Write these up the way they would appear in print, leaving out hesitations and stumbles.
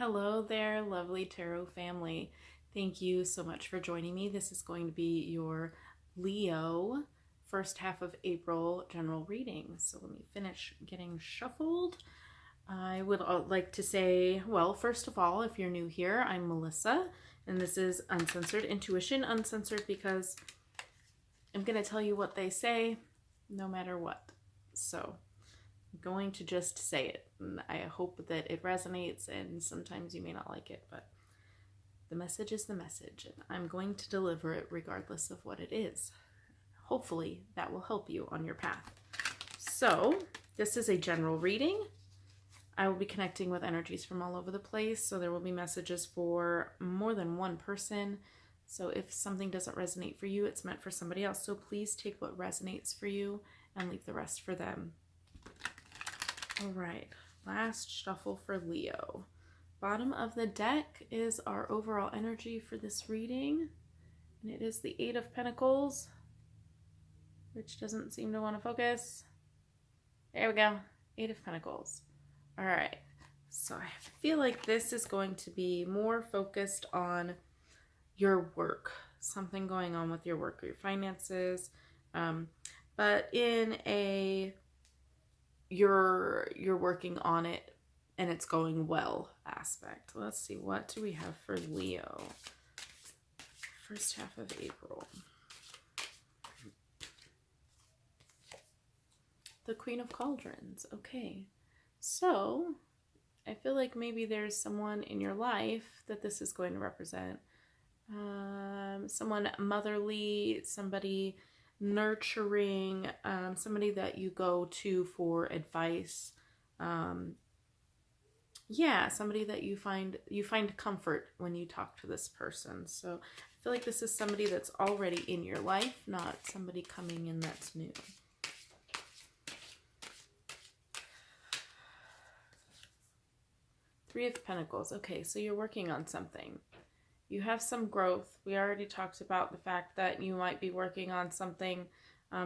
Hello there, lovely tarot family. Thank you so much for joining me. This is going to be your Leo first half of April general reading. So let me finish getting shuffled. I would like to say, well, first of all, if you're new here, I'm Melissa, and this is Uncensored Intuition. Uncensored because I'm going to tell you what they say no matter what. So going to just say it. And I hope that it resonates, and sometimes you may not like it, but the message is the message, and I'm going to deliver it regardless of what it is. Hopefully that will help you on your path. So this is a general reading. I will be connecting with energies from all over the place, so there will be messages for more than one person. So if something doesn't resonate for you, it's meant for somebody else. So please take what resonates for you and leave the rest for them. All right, last shuffle for Leo. Bottom of the deck is our overall energy for this reading, and it is the Eight of Pentacles, which doesn't seem to want to focus. There we go, Eight of Pentacles. All right, so I feel like this is going to be more focused on your work, something going on with your work or your finances, but in a you're working on it and it's going well aspect. Let's see, what do we have for Leo? First half of April. The Queen of Cauldrons. Okay. So I feel like maybe there's someone in your life that this is going to represent. Someone motherly, somebody nurturing, somebody that you go to for advice. Yeah, somebody that you find comfort when you talk to this person. So I feel like this is somebody that's already in your life, not somebody coming in that's new. Three of Pentacles. Okay, so you're working on something. You have some growth. We already talked about the fact that you might be working on something,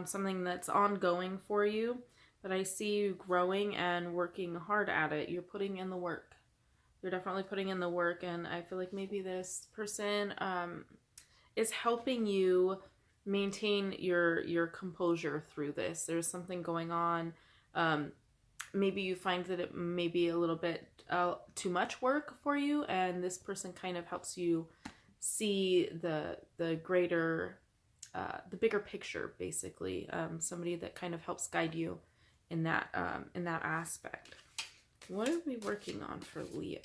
something that's ongoing for you. But I see you growing and working hard at it. You're putting in the work. You're definitely putting in the work, and I feel like maybe this person is helping you maintain your composure through this. There's something going on. Maybe you find that it may be a little bit too much work for you, and this person kind of helps you see the greater, the bigger picture, basically. Somebody that kind of helps guide you in that aspect. What are we working on for Leo?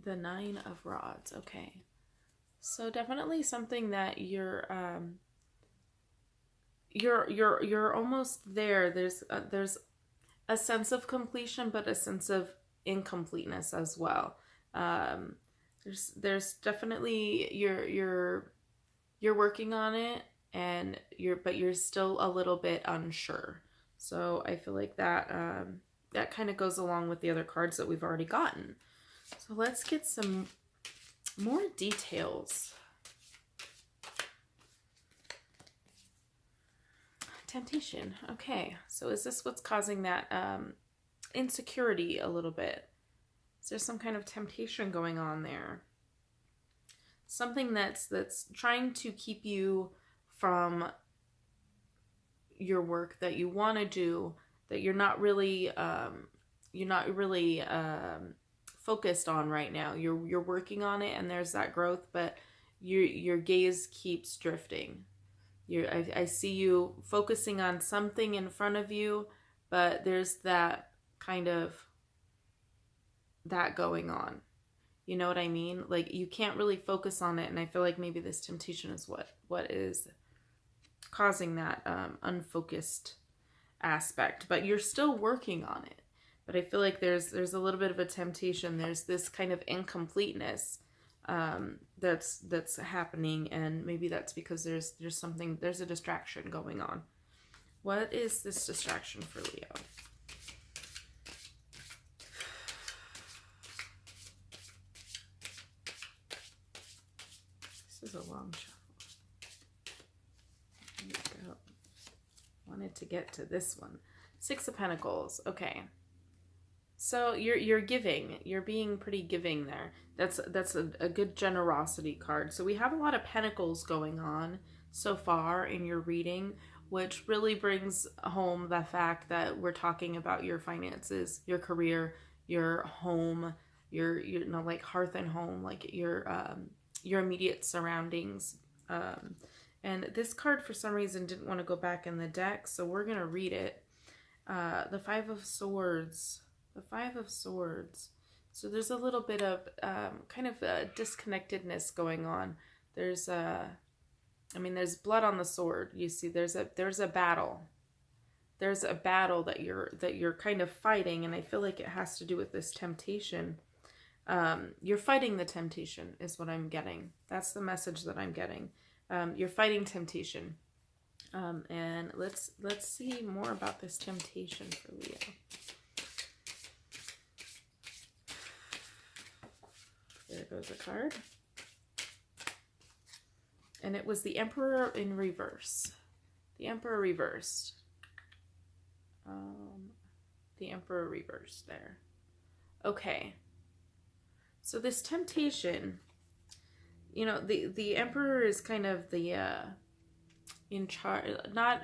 The Nine of Rods. Okay. So definitely something that you're almost there. There's a sense of completion, but a sense of incompleteness as well. There's definitely you're working on it, and you're still a little bit unsure. So I feel like that that kind of goes along with the other cards that we've already gotten. So let's get some more details. Temptation. Okay, so is this what's causing that insecurity a little bit? Is there some kind of temptation going on there? Something that's trying to keep you from your work that you want to do, that you're not really focused on right now. You're working on it, and there's that growth, but your gaze keeps drifting. I see you focusing on something in front of you, but there's that kind of that going on. You know what I mean? Like you can't really focus on it, and I feel like maybe this temptation is what is causing that unfocused aspect. But you're still working on it. But I feel like there's a little bit of a temptation. There's this kind of incompleteness that's happening, and maybe that's because there's a distraction going on. What is this distraction for Leo? This is a long shuffle. There we go. Wanted minute to get to this one. Six of Pentacles. Okay. So you're giving. You're being pretty giving there. That's a good generosity card. So we have a lot of pentacles going on so far in your reading, which really brings home the fact that we're talking about your finances, your career, your home, your like hearth and home, like your immediate surroundings. And this card for some reason didn't want to go back in the deck, so we're gonna read it. The Five of Swords. The Five of Swords. So there's a little bit of kind of a disconnectedness going on. There's there's blood on the sword. You see, there's a battle. There's a battle that you're kind of fighting, and I feel like it has to do with this temptation. You're fighting the temptation is what I'm getting. That's the message that I'm getting. You're fighting temptation. And let's see more about this temptation for Leo. There goes a card. And it was the Emperor in reverse. The Emperor reversed. The Emperor reversed there. Okay. So this temptation, you know, the Emperor is kind of the in charge, not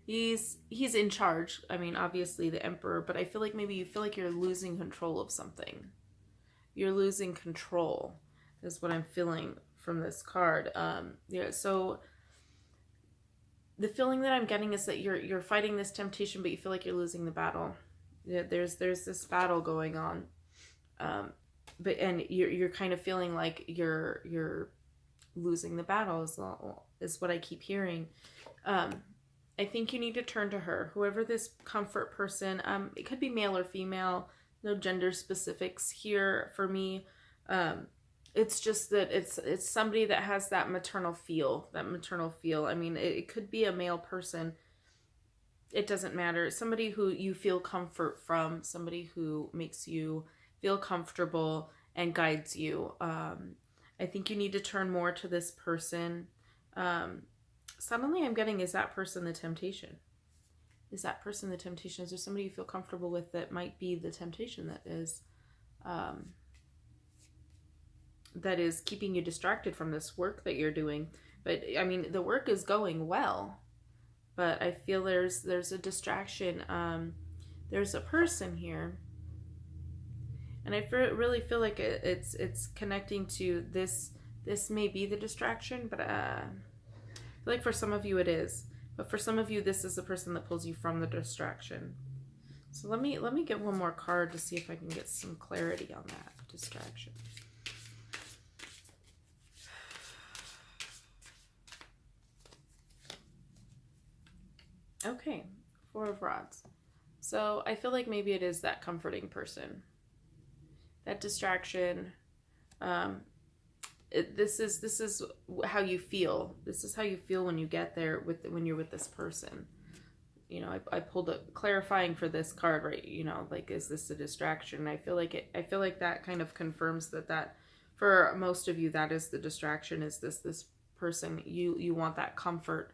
he's in charge. I mean, obviously the Emperor, but I feel like maybe you feel like you're losing control of something. You're losing control is what I'm feeling from this card. Yeah, so the feeling that I'm getting is that you're fighting this temptation, but you feel like you're losing the battle. Yeah, there's this battle going on. But you're kind of feeling like you're losing the battle is what I keep hearing. I think you need to turn to her, whoever this comfort person. It could be male or female. No gender specifics here for me. It's just that it's somebody that has that maternal feel. I mean, it could be a male person. It doesn't matter. Somebody who you feel comfort from. Somebody who makes you feel comfortable and guides you. I think you need to turn more to this person. Suddenly I'm getting, is that person the temptation? Is that person the temptation? Is there somebody you feel comfortable with that might be the temptation that is keeping you distracted from this work that you're doing? But I mean, the work is going well, but I feel there's a distraction. There's a person here, and I really feel like it's connecting to this. This may be the distraction, but I feel like for some of you it is. But for some of you, this is the person that pulls you from the distraction. So let me get one more card to see if I can get some clarity on that distraction. Okay, Four of Rods. So I feel like maybe it is that comforting person. That distraction. This is how you feel. This is how you feel when you get there when you're with this person. You know, I pulled a clarifying for this card, right? You know, like, is this a distraction? I feel like that kind of confirms that for most of you, that is the distraction. Is this person? You want that comfort,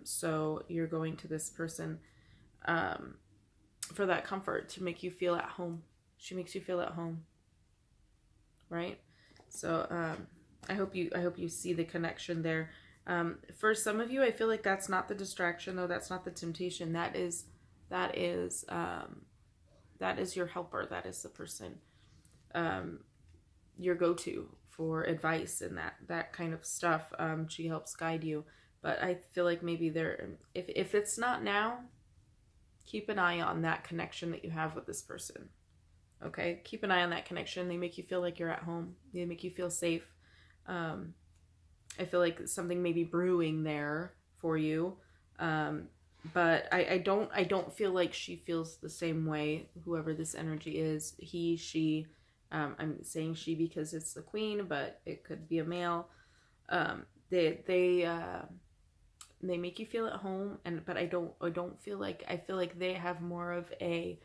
so you're going to this person for that comfort, to make you feel at home. She makes you feel at home, right? So I hope you see the connection there. For some of you, I feel like that's not the distraction, though. That's not the temptation. That is your helper. That is the person, your go-to for advice and that kind of stuff. She helps guide you. But I feel like maybe if it's not now, keep an eye on that connection that you have with this person. Okay, keep an eye on that connection. They make you feel like you're at home. They make you feel safe. I feel like something may be brewing there for you. But I don't feel like she feels the same way, whoever this energy is. He, she, I'm saying she because it's the queen, but it could be a male. They make you feel at home, but I don't feel like, I feel like they have more of a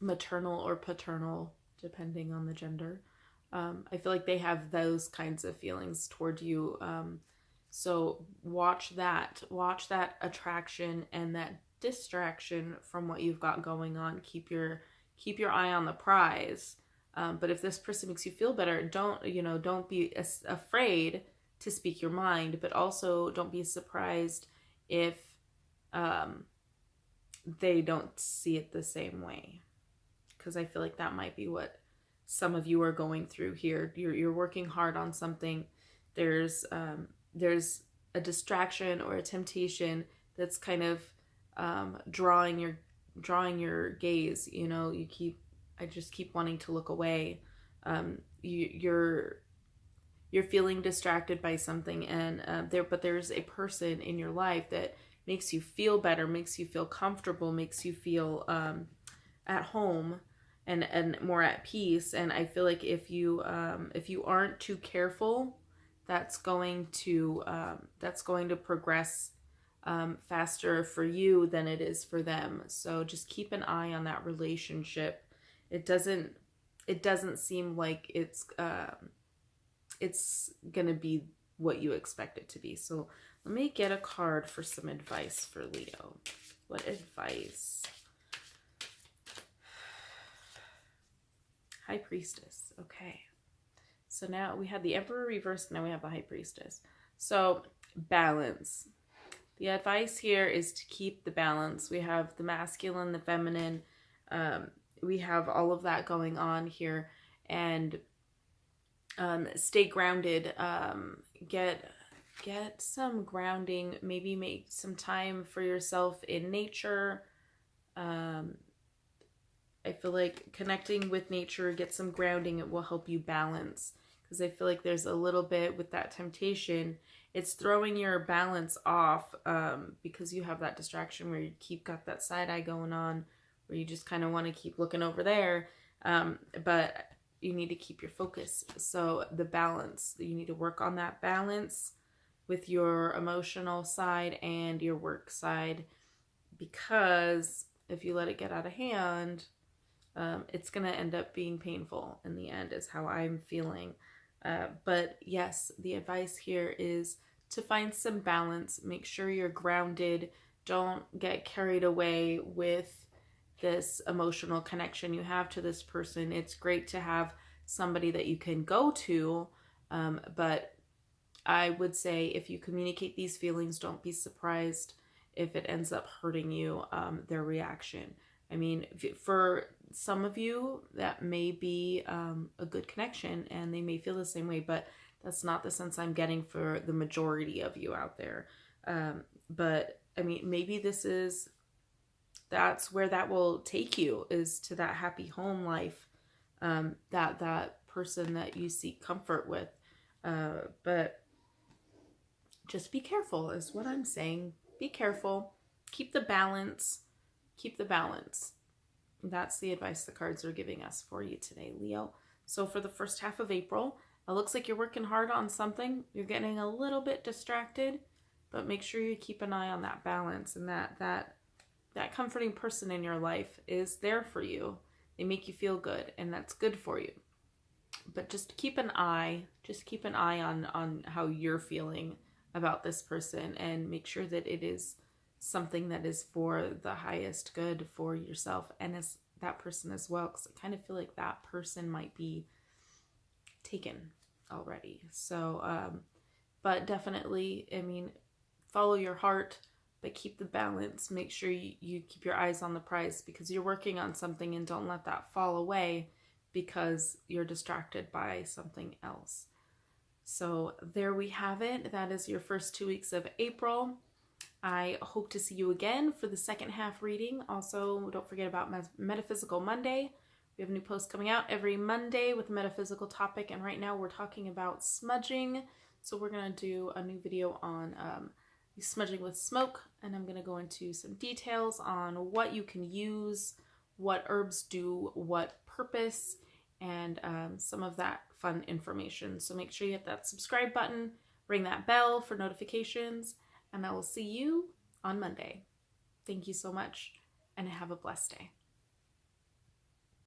maternal or paternal, depending on the gender. I feel like they have those kinds of feelings toward you. So watch that attraction and that distraction from what you've got going on. Keep your eye on the prize. But if this person makes you feel better, don't be afraid to speak your mind, but also don't be surprised if they don't see it the same way. Because I feel like that might be what some of you are going through here. You're working hard on something. There's a distraction or a temptation that's kind of drawing your gaze. I just keep wanting to look away. You're feeling distracted by something, and but there's a person in your life that makes you feel better, makes you feel comfortable, makes you feel at home and more at peace. And I feel like if you aren't too careful, that's going to progress faster for you than it is for them. So just keep an eye on that relationship. It doesn't seem like it's gonna be what you expect it to be. So let me get a card for some advice for Leo. What advice? High Priestess. Okay. So now we had the Emperor reversed, now we have the High Priestess. So balance. The advice here is to keep the balance. We have the masculine, the feminine. We have all of that going on here. And stay grounded. Get some grounding. Maybe make some time for yourself in nature. I feel like connecting with nature, get some grounding, it will help you balance. Because I feel like there's a little bit with that temptation, it's throwing your balance off because you have that distraction where you got that side eye going on, where you just kind of want to keep looking over there. But you need to keep your focus. So the balance, you need to work on that balance with your emotional side and your work side, because if you let it get out of hand, it's going to end up being painful in the end, is how I'm feeling. But yes, the advice here is to find some balance. Make sure you're grounded. Don't get carried away with this emotional connection you have to this person. It's great to have somebody that you can go to, but I would say if you communicate these feelings, don't be surprised if it ends up hurting you, their reaction. I mean, for some of you, that may be a good connection and they may feel the same way, but that's not the sense I'm getting for the majority of you out there. But I mean, maybe that's where that will take you, is to that happy home life, that person that you seek comfort with. But just be careful is what I'm saying. Be careful. Keep the balance. Keep the balance. That's the advice the cards are giving us for you today, Leo. So for the first half of April, it looks like you're working hard on something. You're getting a little bit distracted, but make sure you keep an eye on that balance, and that comforting person in your life is there for you. They make you feel good, and that's good for you. But just keep an eye on how you're feeling about this person, and make sure that it is something that is for the highest good for yourself and as that person as well, because I kind of feel like that person might be taken already. So but definitely, I mean, follow your heart, but keep the balance. Make sure you keep your eyes on the prize, because you're working on something, and don't let that fall away because you're distracted by something else. So there we have it. That is your first 2 weeks of April. I hope to see you again for the second half reading. Also, don't forget about Metaphysical Monday. We have a new post coming out every Monday with a metaphysical topic, and right now we're talking about smudging. So we're going to do a new video on smudging with smoke, and I'm going to go into some details on what you can use, what herbs do what purpose, and some of that fun information. So make sure you hit that subscribe button, ring that bell for notifications, and I will see you on Monday. Thank you so much, and have a blessed day.